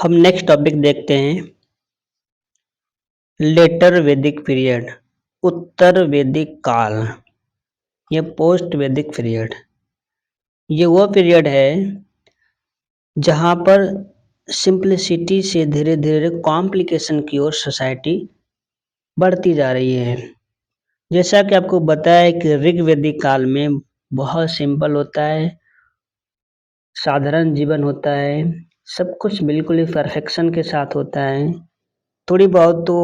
हम next topic देखते हैं। लेटर वैदिक पीरियड, उत्तर वैदिक काल या पोस्ट वैदिक पीरियड। ये वो पीरियड है जहाँ पर सिंप्लिसिटी से धीरे धीरे कॉम्प्लिकेशन की ओर सोसाइटी बढ़ती जा रही है। जैसा कि आपको बताया कि ऋग वैदिक काल में बहुत सिंपल होता है, साधारण जीवन होता है, सब कुछ बिल्कुल ही परफेक्शन के साथ होता है। थोड़ी बहुत तो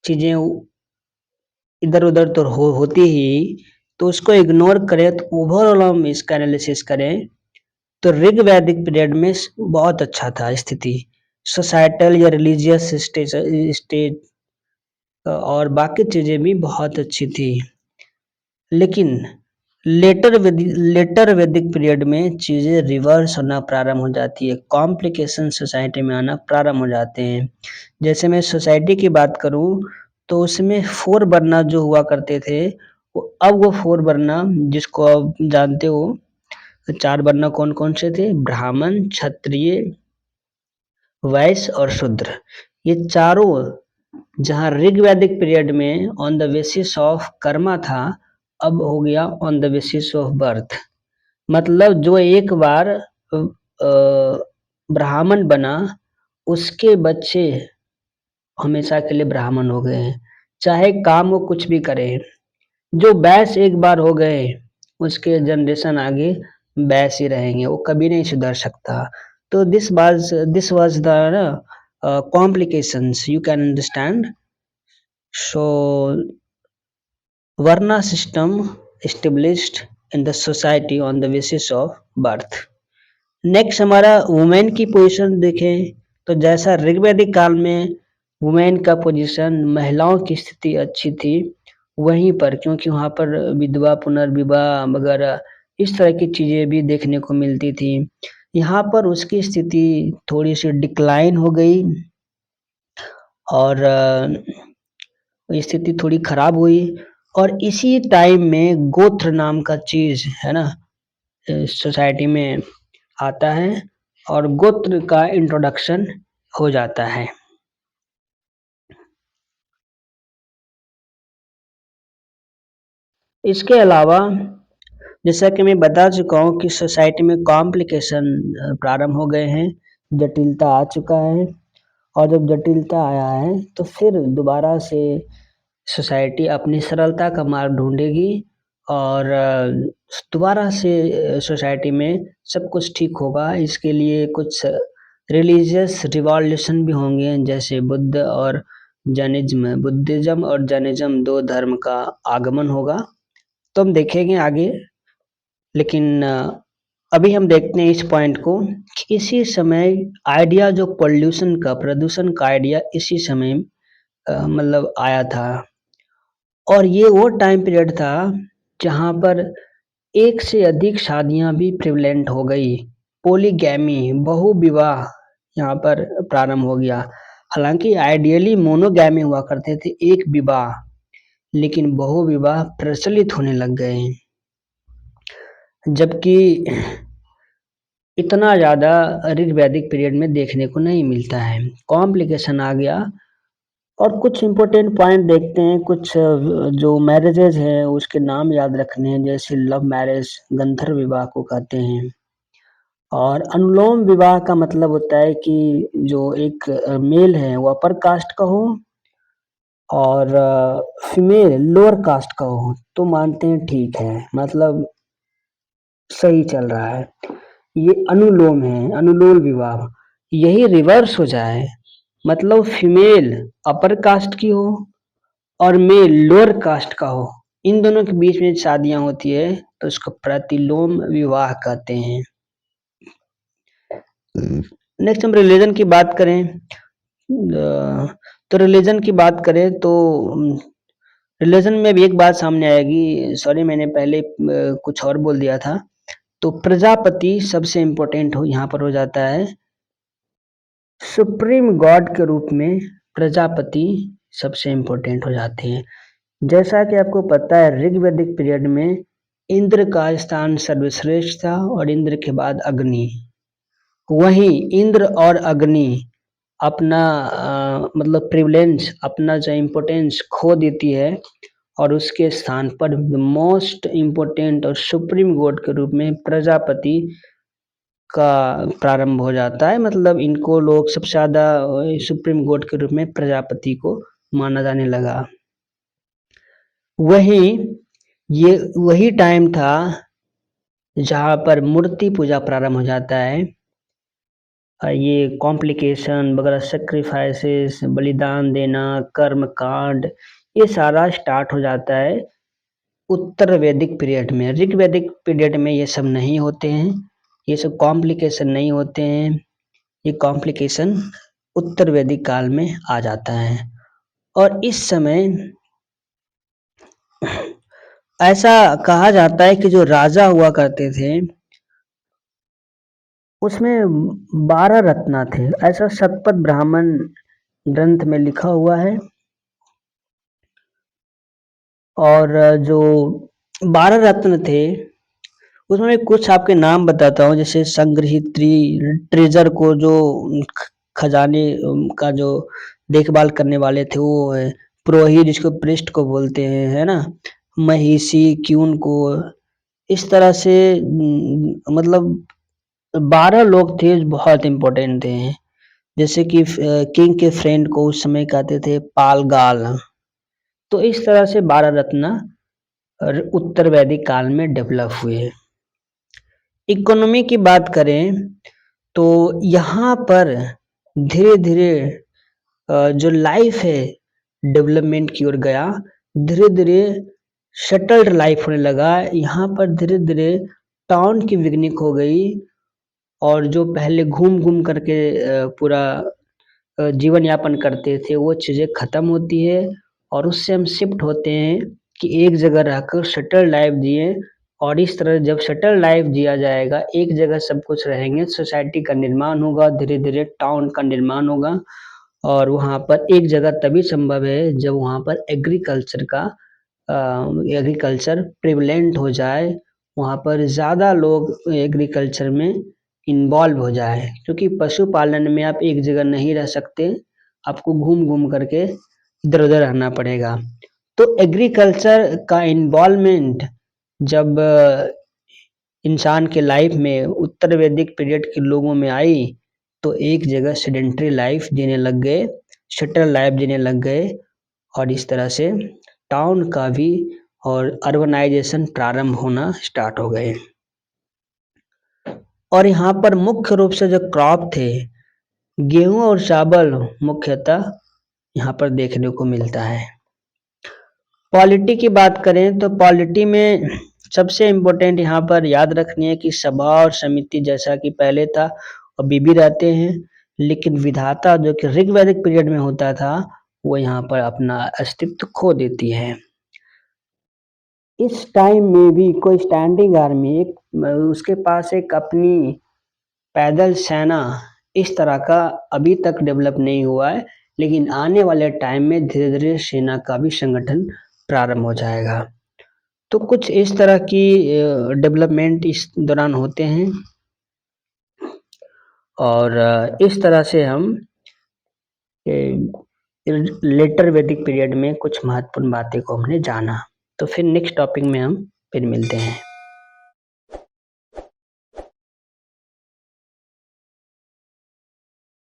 चीज़ें इधर उधर तो होती ही, तो उसको इग्नोर करें, तो ओवरऑल हम इसका एनालिसिस करें तो ऋग वैदिक पीरियड में बहुत अच्छा था स्थिति, सोसाइटल या रिलीजियस स्टेज और बाकी चीजें भी बहुत अच्छी थी। लेकिन लेटर वैदिक पीरियड में चीजें रिवर्स होना प्रारंभ हो जाती है, कॉम्प्लिकेशन सोसाइटी में आना प्रारंभ हो जाते हैं। जैसे मैं सोसाइटी की बात करूं तो उसमें 4 वर्ना जो हुआ करते थे, अब वो 4 वर्ना जिसको आप जानते हो, 4 वर्ना कौन कौन से थे? ब्राह्मण, क्षत्रिय, वैश्य और शूद्र। ये चारों जहाँ ऋग वैदिक पीरियड में on the basis of Karma था, अब हो गया on the basis of birth. मतलब जो एक बार ब्राह्मण बना, उसके बच्चे हमेशा के लिए ब्राह्मण हो गए हैं, चाहे काम वो कुछ भी करे। जो वैश्य एक बार हो गए, उसके जनरेशन आगे वैश्य ही रहेंगे, वो कभी नहीं सुधर सकता। तो this was the complications you can understand. So varna system established in the society on the basis of birth. Next हमारा वुमेन की पोजीशन देखें तो जैसा ऋग्वैदिक काल में वुमेन का पोजीशन, महिलाओं की स्थिति अच्छी थी, वहीं पर क्योंकि वहाँ पर विधवा पुनर्विवाह वगैरह इस तरह की चीजें भी देखने को मिलती थी, यहाँ पर उसकी स्थिति थोड़ी सी डिक्लाइन हो गई और स्थिति थोड़ी खराब हुई। और इसी टाइम में गोत्र नाम का चीज है ना, सोसाइटी में आता है और गोत्र का इंट्रोडक्शन हो जाता है। इसके अलावा जैसा कि मैं बता चुका हूँ कि सोसाइटी में कॉम्प्लिकेशन प्रारंभ हो गए हैं, जटिलता आ चुका है। और जब जटिलता आया है तो फिर दोबारा से सोसाइटी अपनी सरलता का मार्ग ढूंढेगी और दोबारा से सोसाइटी में सब कुछ ठीक होगा। इसके लिए कुछ रिलीजियस रिवॉल्यूशन भी होंगे, जैसे बुद्धिज्म और जैनिज्म 2 धर्म का आगमन होगा, तो हम देखेंगे आगे। लेकिन अभी हम देखते हैं इस पॉइंट को कि इसी समय आइडिया जो प्रदूषण का आइडिया इसी समय मतलब आया था। और ये वो टाइम पीरियड था जहाँ पर एक से अधिक शादियां भी प्रिवलेंट हो गई, पोलीगैमी, बहुविवाह यहाँ पर प्रारंभ हो गया। हालांकि आइडियली मोनोगैमी हुआ करते थे, एक विवाह, लेकिन बहुविवाह प्रचलित होने लग गए, जबकि इतना ज़्यादा ऋग वैदिक पीरियड में देखने को नहीं मिलता है। कॉम्प्लिकेशन आ गया। और कुछ इम्पोर्टेंट पॉइंट देखते हैं, कुछ जो मैरिजेज हैं उसके नाम याद रखने हैं, जैसे लव मैरिज, गंधर्व विवाह को कहते हैं। और अनुलोम विवाह का मतलब होता है कि जो एक मेल है वो अपर कास्ट का हो और फीमेल लोअर कास्ट का हो, तो मानते हैं ठीक है, मतलब सही चल रहा है। ये अनुलोम है, अनुलोम विवाह। यही रिवर्स हो जाए, मतलब फीमेल अपर कास्ट की हो और मेल लोअर कास्ट का हो, इन दोनों के बीच में शादियां होती है तो उसको प्रतिलोम विवाह कहते हैं। नेक्स्ट हम रिलीजन की बात करें तो रिलीजन की बात करें तो रिलीजन में भी एक बात सामने आएगी। सॉरी, मैंने पहले कुछ और बोल दिया था। तो प्रजापति सबसे इम्पोर्टेंट हो यहाँ पर हो जाता है, सुप्रीम गॉड के रूप में प्रजापति सबसे इम्पोर्टेंट हो जाते हैं। जैसा कि आपको पता है ऋग्वैदिक पीरियड में इंद्र का स्थान सर्वश्रेष्ठ था और इंद्र के बाद अग्नि वहीं इंद्र और अग्नि अपना मतलब प्रिविलेंस, अपना जो इम्पोर्टेंस खो देती है और उसके स्थान पर मोस्ट इम्पोर्टेंट और सुप्रीम गॉड के रूप में प्रजापति का प्रारंभ हो जाता है। मतलब इनको लोग सबसे ज़्यादा सुप्रीम गॉड के रूप में प्रजापति को माना जाने लगा। ये वही टाइम था जहाँ पर मूर्ति पूजा प्रारंभ हो जाता है। ये कॉम्प्लिकेशन वगैरह, सैक्रिफाइसेस, बलिदान देना, कर्म कांड, ये सारा स्टार्ट हो जाता है उत्तर वैदिक पीरियड में। ऋग वैदिक पीरियड में ये सब नहीं होते हैं, ये सब कॉम्प्लिकेशन नहीं होते हैं। ये कॉम्प्लिकेशन उत्तर वैदिक काल में आ जाता है। और इस समय ऐसा कहा जाता है कि जो राजा हुआ करते थे उसमें 12 रत्न थे, ऐसा शतपथ ब्राह्मण ग्रंथ में लिखा हुआ है। और जो 12 रत्न थे उसमें मैं कुछ आपके नाम बताता हूँ, जैसे संग्रहित्री, ट्रेजर को जो खजाने का जो देखभाल करने वाले थे वो है, पुरोहित जिसको पृष्ठ को बोलते हैं, है ना, महिषी, क्यून को, इस तरह से मतलब 12 लोग थे जो बहुत इम्पोर्टेंट थे। जैसे कि किंग के फ्रेंड को उस समय कहते थे पालगाल। तो इस तरह से 12 रत्न उत्तर वैदिक काल में डेवलप हुए। इकोनॉमी की बात करें तो यहाँ पर धीरे धीरे जो लाइफ है डेवलपमेंट की ओर गया। धीरे धीरे शटल्ड लाइफ होने लगा। यहाँ पर धीरे धीरे टाउन की बिगनिंग हो गई और जो पहले घूम घूम करके पूरा जीवन यापन करते थे वो चीज़ें ख़त्म होती है और उससे हम शिफ्ट होते हैं कि एक जगह रहकर शटल लाइफ जिए। और इस तरह जब शटल लाइफ जिया जाएगा, एक जगह सब कुछ रहेंगे, सोसाइटी का निर्माण होगा, धीरे धीरे टाउन का निर्माण होगा। और वहाँ पर एक जगह तभी संभव है जब वहाँ पर एग्रीकल्चर प्रिवलेंट हो जाए, वहाँ पर ज़्यादा लोग एग्रीकल्चर में इन्वॉल्व हो जाए। क्योंकि पशुपालन में आप एक जगह नहीं रह सकते, आपको घूम घूम करके इधर उधर रहना पड़ेगा। तो एग्रीकल्चर का इन्वॉल्वमेंट जब इंसान के लाइफ में उत्तर वैदिक पीरियड के लोगों में आई तो एक जगह सेडेंट्री लाइफ जीने लग गए, शटल लाइफ जीने लग गए और इस तरह से टाउन का भी और अर्बनाइजेशन प्रारंभ होना स्टार्ट हो गए। और यहाँ पर मुख्य रूप से जो क्रॉप थे, गेहूं और चावल मुख्यतः यहाँ पर देखने को मिलता है। पॉलिटी की बात करें तो पॉलिटी में सबसे इम्पोर्टेंट यहाँ पर याद रखनी है कि सभा और समिति जैसा कि पहले था अभी भी रहते हैं, लेकिन विधाता जो कि ऋग वैदिक पीरियड में होता था वो यहाँ पर अपना अस्तित्व खो देती है। इस टाइम में भी कोई स्टैंडिंग आर्मी, एक उसके पास एक अपनी पैदल सेना इस तरह का अभी तक डेवलप नहीं हुआ है, लेकिन आने वाले टाइम में धीरे धीरे सेना का भी संगठन प्रारंभ हो जाएगा। तो कुछ इस तरह की डेवलपमेंट इस दौरान होते हैं और इस तरह से हम लेटर वैदिक पीरियड में कुछ महत्वपूर्ण बातें को हमने जाना। तो फिर नेक्स्ट टॉपिक में हम फिर मिलते हैं।